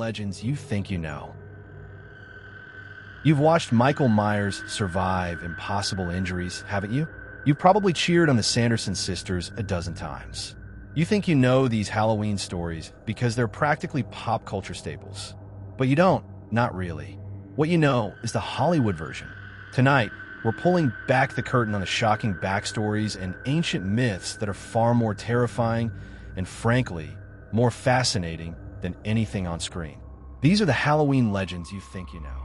legends you think you know. You've watched Michael Myers survive impossible injuries, haven't you? You've probably cheered on the Sanderson sisters a dozen times. You think you know these Halloween stories because they're practically pop culture staples. But you don't, not really. What you know is the Hollywood version. Tonight, we're pulling back the curtain on the shocking backstories and ancient myths that are far more terrifying and, frankly, more fascinating than anything on screen. These are the Halloween legends you think you know.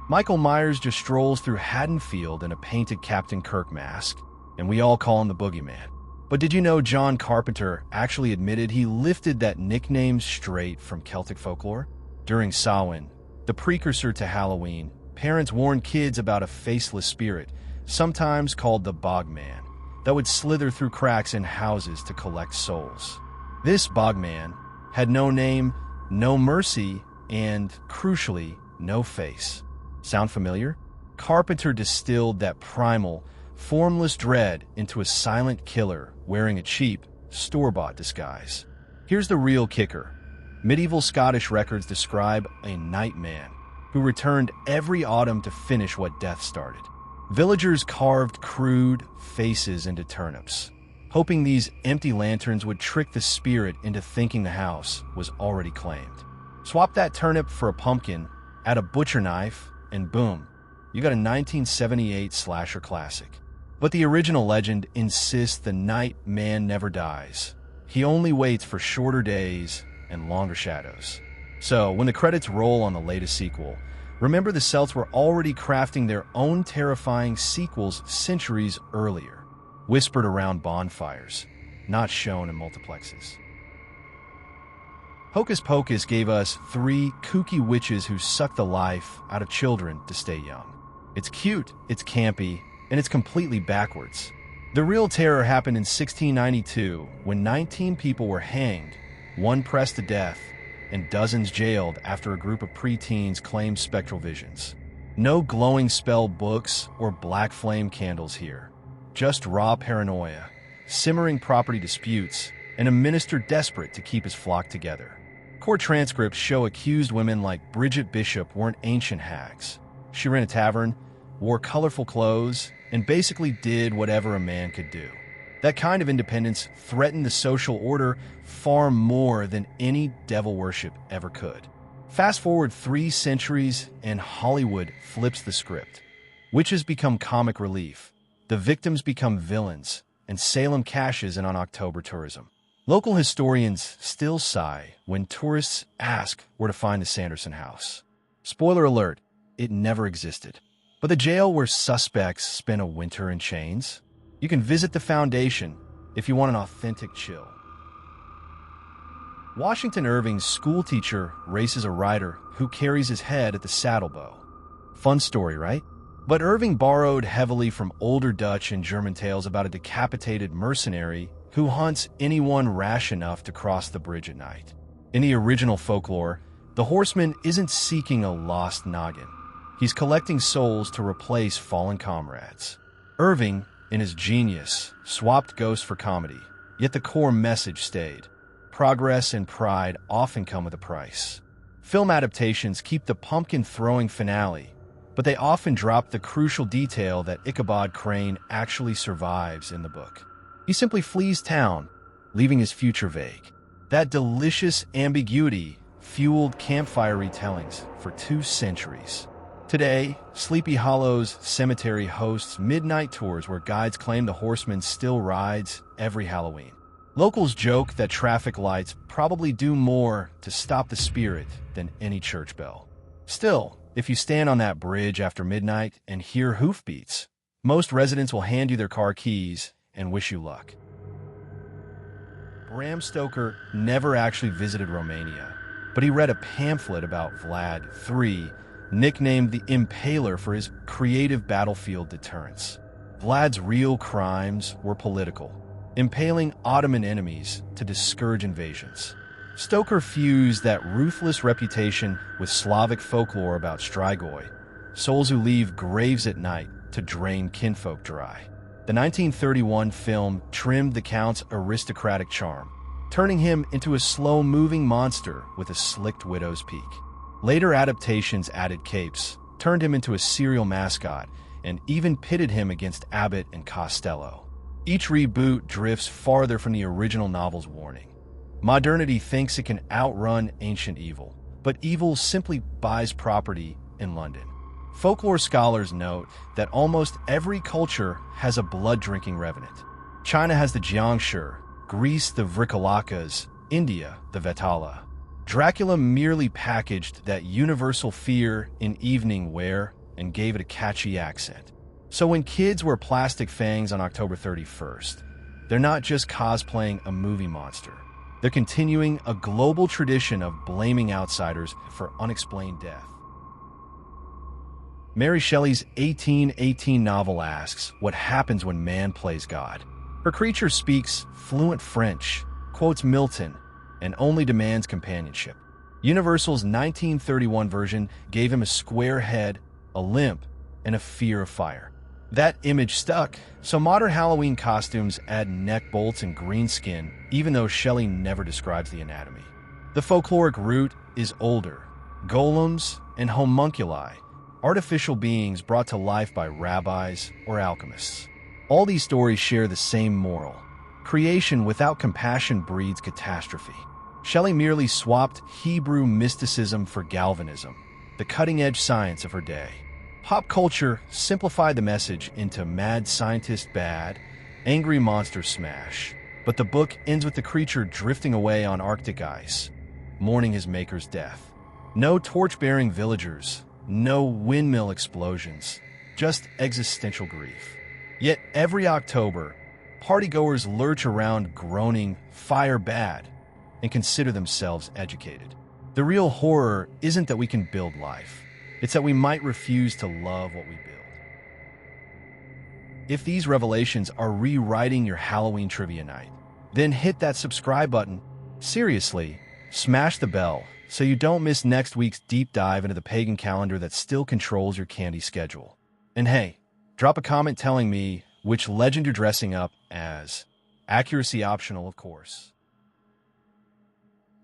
Michael Myers just strolls through Haddonfield in a painted Captain Kirk mask, and we all call him the Boogeyman. But did you know John Carpenter actually admitted he lifted that nickname straight from Celtic folklore? During Samhain, the precursor to Halloween, parents warned kids about a faceless spirit, sometimes called the Bogman, that would slither through cracks in houses to collect souls. This Bogman had no name, no mercy, and, crucially, no face. Sound familiar? Carpenter distilled that primal, formless dread into a silent killer wearing a cheap, store-bought disguise. Here's the real kicker. Medieval Scottish records describe a nightman who returned every autumn to finish what death started. Villagers carved crude faces into turnips, hoping these empty lanterns would trick the spirit into thinking the house was already claimed. Swap that turnip for a pumpkin, add a butcher knife, and boom, you got a 1978 slasher classic. But the original legend insists the night man never dies. He only waits for shorter days and longer shadows. So, when the credits roll on the latest sequel, remember the Celts were already crafting their own terrifying sequels centuries earlier, whispered around bonfires, not shown in multiplexes. Hocus Pocus gave us 3 kooky witches who suck the life out of children to stay young. It's cute, it's campy, and it's completely backwards. The real terror happened in 1692 when 19 people were hanged, 1 pressed to death, and dozens jailed after a group of preteens claimed spectral visions. No glowing spell books or black flame candles here. Just raw paranoia, simmering property disputes, and a minister desperate to keep his flock together. Court transcripts show accused women like Bridget Bishop weren't ancient hags. She ran a tavern, wore colorful clothes, and basically did whatever a man could do. That kind of independence threatened the social order far more than any devil worship ever could. Fast forward 3 centuries and Hollywood flips the script. Witches become comic relief, the victims become villains, and Salem cashes in on October tourism. Local historians still sigh when tourists ask where to find the Sanderson house. Spoiler alert, it never existed. But the jail where suspects spent a winter in chains? You can visit the foundation if you want an authentic chill. Washington Irving's schoolteacher races a rider who carries his head at the saddlebow. Fun story, right? But Irving borrowed heavily from older Dutch and German tales about a decapitated mercenary who hunts anyone rash enough to cross the bridge at night. In the original folklore, the horseman isn't seeking a lost noggin. He's collecting souls to replace fallen comrades. Irving, in his genius, swapped ghosts for comedy, yet the core message stayed. Progress and pride often come with a price. Film adaptations keep the pumpkin-throwing finale, but they often drop the crucial detail that Ichabod Crane actually survives in the book. He simply flees town, leaving his future vague. That delicious ambiguity fueled campfire retellings for 2 centuries. Today, Sleepy Hollow's cemetery hosts midnight tours where guides claim the horseman still rides every Halloween. Locals joke that traffic lights probably do more to stop the spirit than any church bell. Still, if you stand on that bridge after midnight and hear hoofbeats, most residents will hand you their car keys and wish you luck. Bram Stoker never actually visited Romania, but he read a pamphlet about Vlad III, nicknamed the Impaler for his creative battlefield deterrence. Vlad's real crimes were political, impaling Ottoman enemies to discourage invasions. Stoker fused that ruthless reputation with Slavic folklore about Strigoi, souls who leave graves at night to drain kinfolk dry. The 1931 film trimmed the Count's aristocratic charm, turning him into a slow-moving monster with a slicked widow's peak. Later adaptations added capes, turned him into a serial mascot, and even pitted him against Abbott and Costello. Each reboot drifts farther from the original novel's warning. Modernity thinks it can outrun ancient evil, but evil simply buys property in London. Folklore scholars note that almost every culture has a blood-drinking revenant. China has the Jiangshi, Greece the Vrikolakas, India the Vetala. Dracula merely packaged that universal fear in evening wear and gave it a catchy accent. So when kids wear plastic fangs on October 31st, they're not just cosplaying a movie monster. They're continuing a global tradition of blaming outsiders for unexplained death. Mary Shelley's 1818 novel asks what happens when man plays God. Her creature speaks fluent French, quotes Milton, and only demands companionship. Universal's 1931 version gave him a square head, a limp, and a fear of fire. That image stuck, so modern Halloween costumes add neck bolts and green skin, even though Shelley never describes the anatomy. The folkloric root is older. Golems and homunculi, artificial beings brought to life by rabbis or alchemists. All these stories share the same moral. Creation without compassion breeds catastrophe. Shelley merely swapped Hebrew mysticism for Galvanism, the cutting-edge science of her day. Pop culture simplified the message into mad scientist bad, angry monster smash, but the book ends with the creature drifting away on Arctic ice, mourning his maker's death. No torch-bearing villagers, no windmill explosions, just existential grief. Yet every October, partygoers lurch around groaning, "Fire bad," and consider themselves educated. The real horror isn't that we can build life. It's that we might refuse to love what we build. If these revelations are rewriting your Halloween trivia night, then hit that subscribe button. Seriously, smash the bell so you don't miss next week's deep dive into the pagan calendar that still controls your candy schedule. And hey, drop a comment telling me which legend you're dressing up as. Accuracy optional, of course.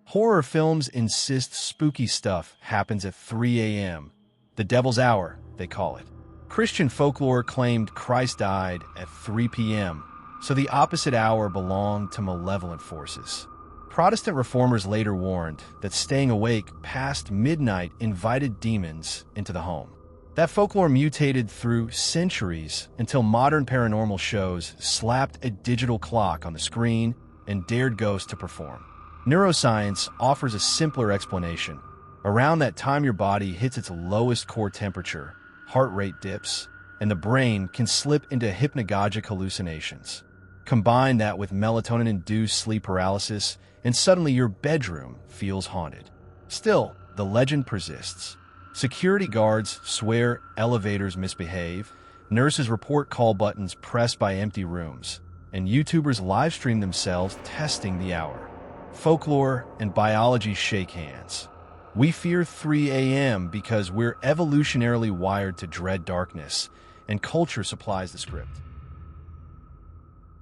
Horror films insist spooky stuff happens at 3 a.m., the devil's hour, they call it. Christian folklore claimed Christ died at 3 p.m., so the opposite hour belonged to malevolent forces. Protestant reformers later warned that staying awake past midnight invited demons into the home. That folklore mutated through centuries until modern paranormal shows slapped a digital clock on the screen and dared ghosts to perform. Neuroscience offers a simpler explanation. Around that time your body hits its lowest core temperature, heart rate dips, and the brain can slip into hypnagogic hallucinations. Combine that with melatonin-induced sleep paralysis, and suddenly your bedroom feels haunted. Still, the legend persists. Security guards swear elevators misbehave, nurses report call buttons pressed by empty rooms, and YouTubers livestream themselves testing the hour. Folklore and biology shake hands. We fear 3 a.m. because we're evolutionarily wired to dread darkness, and culture supplies the script.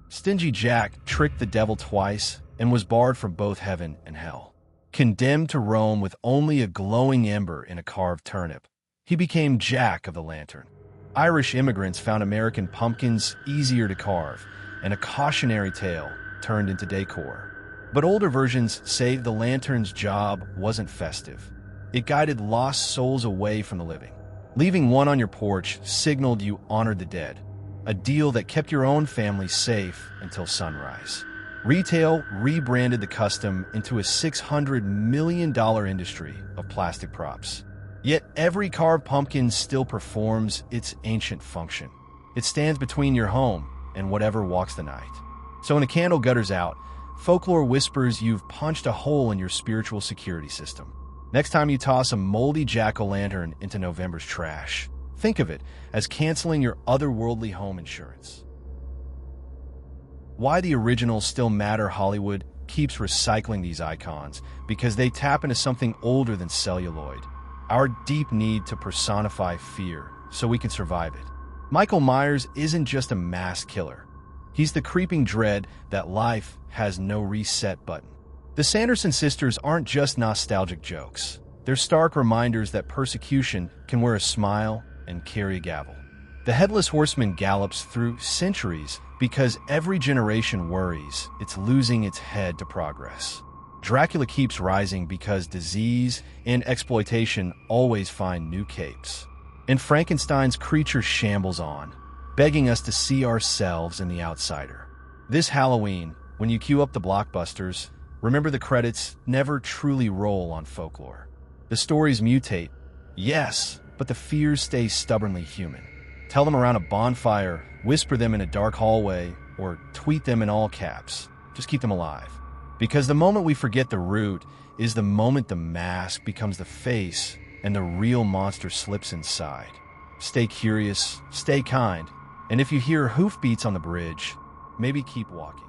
Stingy Jack tricked the devil twice and was barred from both heaven and hell. Condemned to roam with only a glowing ember in a carved turnip, he became Jack of the Lantern. Irish immigrants found American pumpkins easier to carve, and a cautionary tale turned into decor. But older versions say the lantern's job wasn't festive. It guided lost souls away from the living. Leaving one on your porch signaled you honored the dead, a deal that kept your own family safe until sunrise. Retail rebranded the custom into a $600 million industry of plastic props. Yet every carved pumpkin still performs its ancient function. It stands between your home and whatever walks the night. So when a candle gutters out, folklore whispers you've punched a hole in your spiritual security system. Next time you toss a moldy jack-o'-lantern into November's trash, think of it as canceling your otherworldly home insurance. Why the originals still matter? Hollywood keeps recycling these icons because they tap into something older than celluloid, our deep need to personify fear so we can survive it. Michael Myers isn't just a mass killer. He's the creeping dread that life has no reset button. The Sanderson sisters aren't just nostalgic jokes. They're stark reminders that persecution can wear a smile and carry a gavel. The Headless Horseman gallops through centuries because every generation worries it's losing its head to progress. Dracula keeps rising because disease and exploitation always find new capes. And Frankenstein's creature shambles on, begging us to see ourselves in the outsider. This Halloween, when you queue up the blockbusters, remember the credits never truly roll on Folklore. The stories mutate, yes, but the fears stay stubbornly human. Tell them around a bonfire, whisper them in a dark hallway, or tweet them in all caps. Just keep them alive. Because the moment we forget the root is the moment the mask becomes the face and the real monster slips inside. Stay curious, stay kind, and if you hear hoofbeats on the bridge, maybe keep walking.